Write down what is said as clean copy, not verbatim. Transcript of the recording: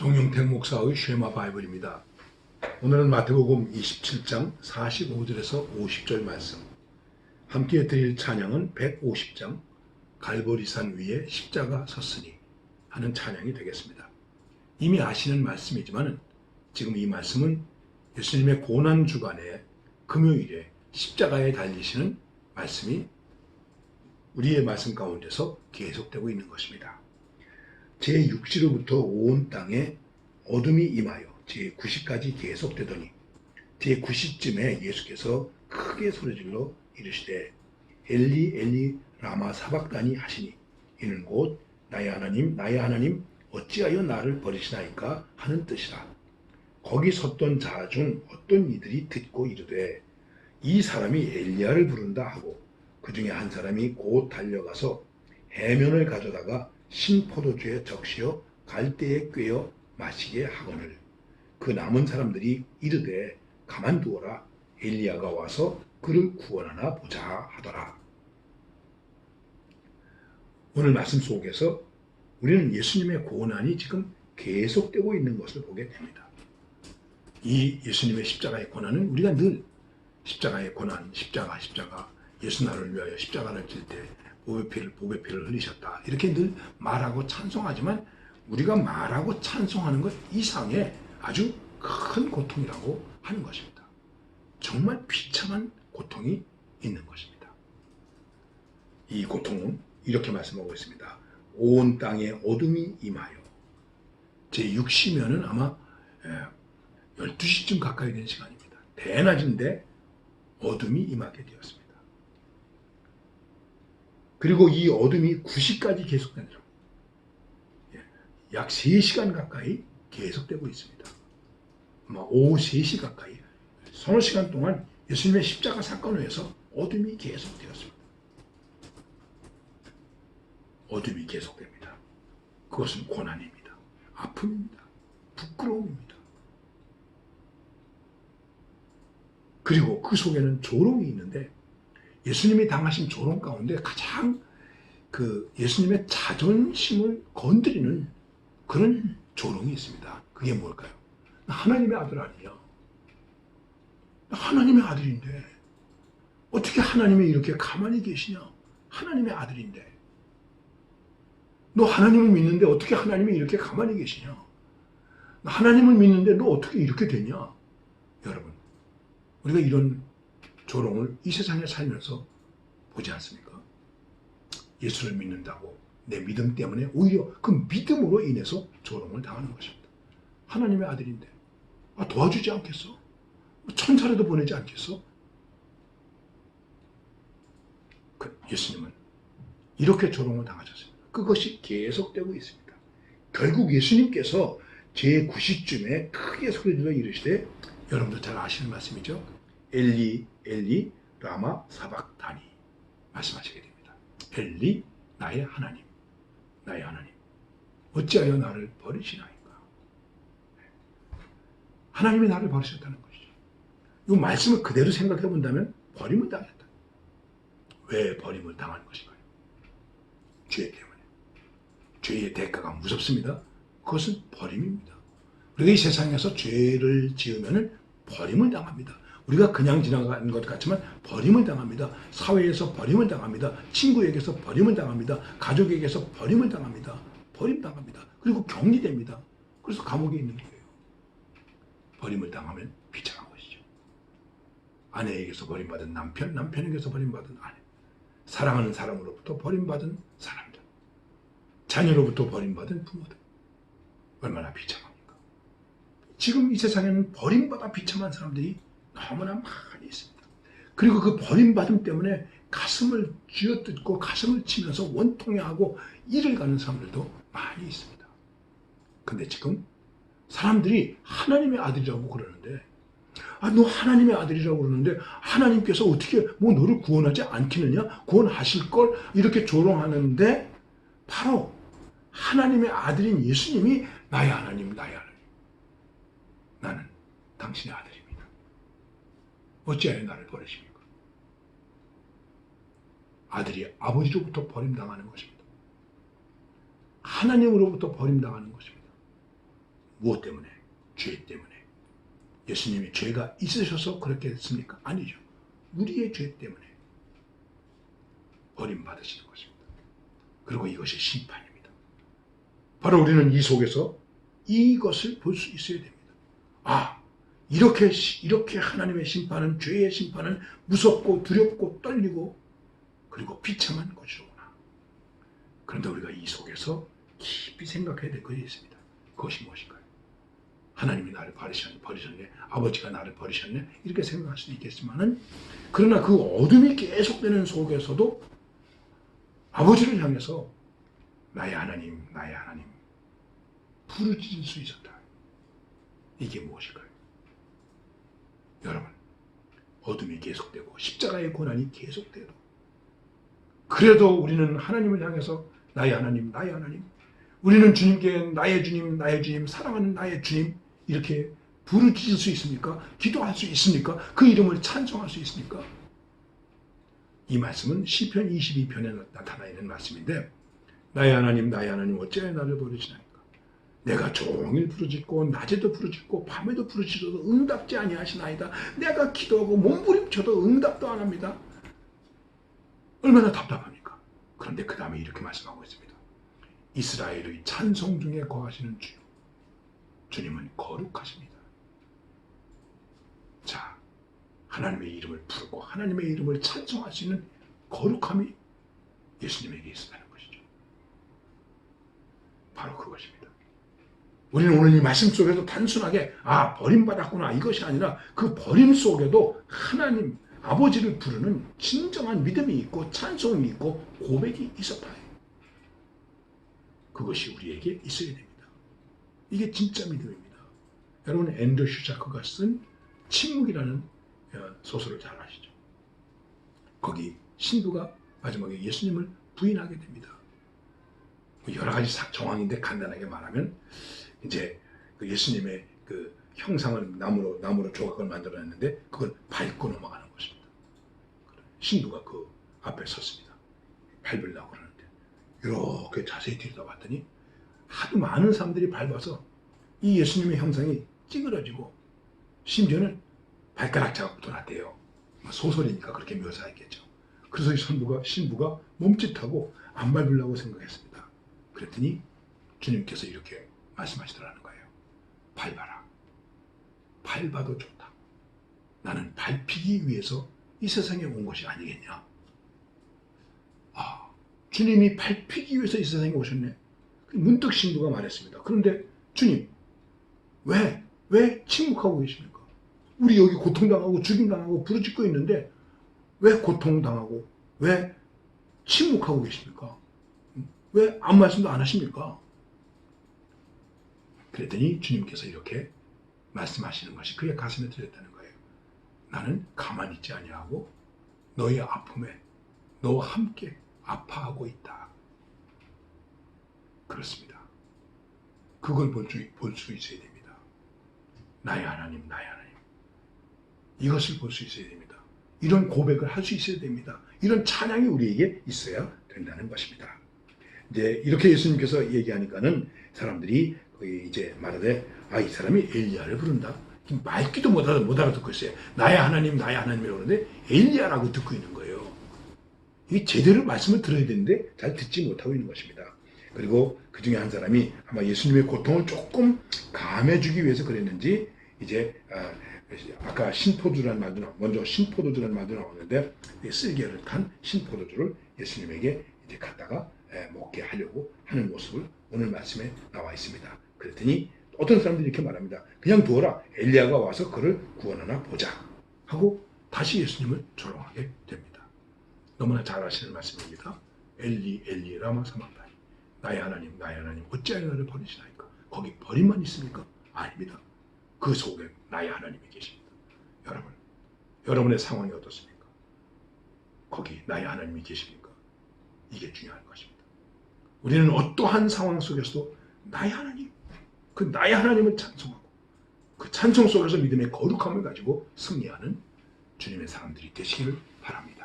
정용택 목사의 쉐마 바이블입니다. 오늘은 마태복음 27장 45절에서 50절 말씀. 함께 드릴 찬양은 150장 갈보리산 위에 십자가 섰으니 하는 찬양이 되겠습니다. 이미 아시는 말씀이지만 지금 이 말씀은 예수님의 고난 주간에 금요일에 십자가에 달리시는 말씀이 우리의 말씀 가운데서 계속되고 있는 것입니다. 제6시로부터 온 땅에 어둠이 임하여 제9시까지 계속되더니 제9시쯤에 예수께서 크게 소리질러 이르시되 엘리 엘리 라마 사박다니 하시니 이는 곧 나의 하나님 어찌하여 나를 버리시나이까 하는 뜻이라. 거기 섰던 자 중 어떤 이들이 듣고 이르되 이 사람이 엘리야를 부른다 하고 그 중에 한 사람이 곧 달려가서 해면을 가져다가 신포도주에 적시어 갈대에 꿰어 마시게 하거늘 그 남은 사람들이 이르되 가만두어라 엘리야가 와서 그를 구원하나 보자 하더라. 오늘 말씀 속에서 우리는 예수님의 고난이 지금 계속되고 있는 것을 보게 됩니다. 이 예수님의 십자가의 고난은 우리가 늘 십자가의 고난, 십자가 예수 나를 위하여 십자가를 질 때 보배 피를 흘리셨다. 이렇게 늘 말하고 찬송하지만 우리가 말하고 찬송하는 것 이상의 아주 큰 고통이라고 하는 것입니다. 정말 비참한 고통이 있는 것입니다. 이 고통은 이렇게 말씀하고 있습니다. 온 땅에 어둠이 임하여 제6시면은 아마 12시쯤 가까이 된 시간입니다. 대낮인데 어둠이 임하게 되었습니다. 그리고 이 어둠이 9시까지 계속되더라고요. 약 3시간 가까이 계속되고 있습니다. 아마 오후 3시 가까이 서너 시간 동안 예수님의 십자가 사건을 위해서 어둠이 계속되었습니다. 어둠이 계속됩니다. 그것은 고난입니다. 아픔입니다. 부끄러움입니다. 그리고 그 속에는 조롱이 있는데 예수님이 당하신 조롱 가운데 가장 예수님의 자존심을 건드리는 그런 조롱이 있습니다. 그게 뭘까요? 하나님의 아들 아니냐? 하나님의 아들인데 어떻게 하나님이 이렇게 가만히 계시냐? 하나님의 아들인데 너 하나님을 믿는데 어떻게 하나님이 이렇게 가만히 계시냐? 하나님을 믿는데 너 어떻게 이렇게 되냐? 여러분, 우리가 이런 조롱을 이 세상에 살면서 보지 않습니까? 예수를 믿는다고 내 믿음 때문에 오히려 그 믿음으로 인해서 조롱을 당하는 것입니다. 하나님의 아들인데 도와주지 않겠어? 천사라도 보내지 않겠어? 예수님은 이렇게 조롱을 당하셨습니다. 그것이 계속되고 있습니다. 결국 예수님께서 제9시쯤에 크게 소리질러 이르시되 여러분도 잘 아시는 말씀이죠. 엘리 엘리 라마 사박다니 말씀하시게 됩니다. 엘리 나의 하나님 어찌하여 나를 버리시나이까. 하나님이 나를 버리셨다는 것이죠. 이 말씀을 그대로 생각해 본다면 버림을 당했다. 왜 버림을 당한 것인가요? 죄 때문에. 죄의 대가가 무섭습니다. 그것은 버림입니다. 우리가 이 세상에서 죄를 지으면 버림을 당합니다. 우리가 그냥 지나가는 것 같지만 버림을 당합니다. 사회에서 버림을 당합니다. 친구에게서 버림을 당합니다. 가족에게서 버림을 당합니다. 버림당합니다. 그리고 격리됩니다. 그래서 감옥에 있는 거예요. 버림을 당하면 비참한 것이죠. 아내에게서 버림받은 남편, 남편에게서 버림받은 아내, 사랑하는 사람으로부터 버림받은 사람들, 자녀로부터 버림받은 부모들, 얼마나 비참합니까? 지금 이 세상에는 버림받아 비참한 사람들이 너무나 많이 있습니다. 그리고 그 버림받음 때문에 가슴을 쥐어뜯고 가슴을 치면서 원통해하고 일을 가는 사람들도 많이 있습니다. 근데 지금 사람들이 하나님의 아들이라고 그러는데 너 하나님의 아들이라고 그러는데 하나님께서 어떻게 너를 구원하지 않겠느냐? 구원하실 걸 이렇게 조롱하는데 바로 하나님의 아들인 예수님이 나의 하나님 나는 당신의 아들입니다. 어찌하여 나를 버리십니까? 아들이 아버지로부터 버림당하는 것입니다. 하나님으로부터 버림당하는 것입니다. 무엇 때문에? 죄 때문에. 예수님이 죄가 있으셔서 그렇게 했습니까? 아니죠. 우리의 죄 때문에 버림받으시는 것입니다. 그리고 이것이 심판입니다. 바로 우리는 이 속에서 이것을 볼 수 있어야 됩니다. 아, 이렇게 하나님의 심판은, 죄의 심판은 무섭고 두렵고 떨리고 그리고 비참한 것이로구나. 그런데 우리가 이 속에서 깊이 생각해야 될 것이 있습니다. 그것이 무엇인가요? 하나님이 나를 버리셨네, 아버지가 나를 버리셨네, 이렇게 생각할 수도 있겠지만은, 그러나 그 어둠이 계속되는 속에서도 아버지를 향해서 나의 하나님, 나의 하나님 부르짖을 수 있었다. 이게 무엇일까요? 여러분, 어둠이 계속되고 십자가의 고난이 계속돼도 그래도 우리는 하나님을 향해서 나의 하나님, 나의 하나님, 우리는 주님께 나의 주님, 나의 주님, 사랑하는 나의 주님 이렇게 부르짖을 수 있습니까? 기도할 수 있습니까? 그 이름을 찬송할 수 있습니까? 이 말씀은 시편 22편에 나타나 있는 말씀인데, 나의 하나님 어찌하여 나를 버리시나이까? 내가 종일 부르짖고 낮에도 부르짖고 밤에도 부르짖어도 응답지 아니하시나이다. 내가 기도하고 몸부림쳐도 응답도 안 합니다. 얼마나 답답합니까? 그런데 그 다음에 이렇게 말씀하고 있습니다. 이스라엘의 찬송 중에 거하시는 주요, 주님은 거룩하십니다. 자, 하나님의 이름을 부르고 하나님의 이름을 찬송할 수 있는 거룩함이 예수님에게 있었다는 것이죠. 바로 그것입니다. 우리는 오늘 이 말씀 속에서 단순하게 버림받았구나 이것이 아니라, 그 버림 속에도 하나님 아버지를 부르는 진정한 믿음이 있고 찬송이 있고 고백이 있었다. 그것이 우리에게 있어야 됩니다. 이게 진짜 믿음입니다. 여러분, 앤드류 슈자크가 쓴 침묵이라는 소설을 잘 아시죠? 거기 신부가 마지막에 예수님을 부인하게 됩니다. 여러 가지 정황인데 간단하게 말하면, 이제 그 예수님의 그 형상을 나무로 조각을 만들어냈는데 그걸 밟고 넘어가는 것입니다. 신부가 그 앞에 섰습니다. 밟으려고 그러는데 이렇게 자세히 들여다봤더니 하도 많은 사람들이 밟아서 이 예수님의 형상이 찌그러지고 심지어는 발가락 자국도 났대요. 소설이니까 그렇게 묘사했겠죠. 그래서 이 신부가 몸짓하고 안 밟으려고 생각했습니다. 그랬더니 주님께서 이렇게 말씀하시더라는 거예요. 밟아라. 밟아도 좋다. 나는 밟히기 위해서 이 세상에 온 것이 아니겠냐. 주님이 밟히기 위해서 이 세상에 오셨네. 문득 신부가 말했습니다. 그런데 주님, 왜 침묵하고 계십니까? 우리 여기 고통당하고 죽임당하고 부르짖고 있는데 왜 고통당하고 왜 침묵하고 계십니까? 왜 아무 말씀도 안 하십니까? 그랬더니 주님께서 이렇게 말씀하시는 것이 그의 가슴에 들렸다는 거예요. 나는 가만히 있지 아니하고 너의 아픔에 너와 함께 아파하고 있다. 그렇습니다. 그걸 볼 수 있어야 됩니다. 나의 하나님, 나의 하나님. 이것을 볼 수 있어야 됩니다. 이런 고백을 할 수 있어야 됩니다. 이런 찬양이 우리에게 있어야 된다는 것입니다. 이제 이렇게 예수님께서 얘기하니까는 사람들이 이제 말하되, 이 사람이 엘리야를 부른다. 말귀도 못 알아듣고 있어요. 나의 하나님, 나의 하나님이라고 그러는데 엘리야라고 듣고 있는 거예요. 이게 제대로 말씀을 들어야 되는데 잘 듣지 못하고 있는 것입니다. 그리고 그 중에 한 사람이 아마 예수님의 고통을 조금 감해주기 위해서 그랬는지, 이제 아까 신포도주라는 말도 나오는데 쓸개를 탄 신포도주를 예수님에게 이제 갖다가 먹게 하려고 하는 모습을 오늘 말씀에 나와 있습니다. 그랬더니 어떤 사람들이 이렇게 말합니다. 그냥 두어라. 엘리야가 와서 그를 구원하나 보자 하고 다시 예수님을 조롱하게 됩니다. 너무나 잘 아시는 말씀입니다. 엘리 엘리 라마 사막다니, 나의 하나님 나의 하나님 어찌하여 나를 버리시나이까. 거기 버림만 있습니까? 아닙니다. 그 속에 나의 하나님이 계십니다. 여러분의 상황이 어떻습니까? 거기 나의 하나님이 계십니까? 이게 중요한 것입니다. 우리는 어떠한 상황 속에서도 나의 하나님, 그 나의 하나님을 찬송하고 그 찬송 속에서 믿음의 거룩함을 가지고 승리하는 주님의 사람들이 되시기를 바랍니다.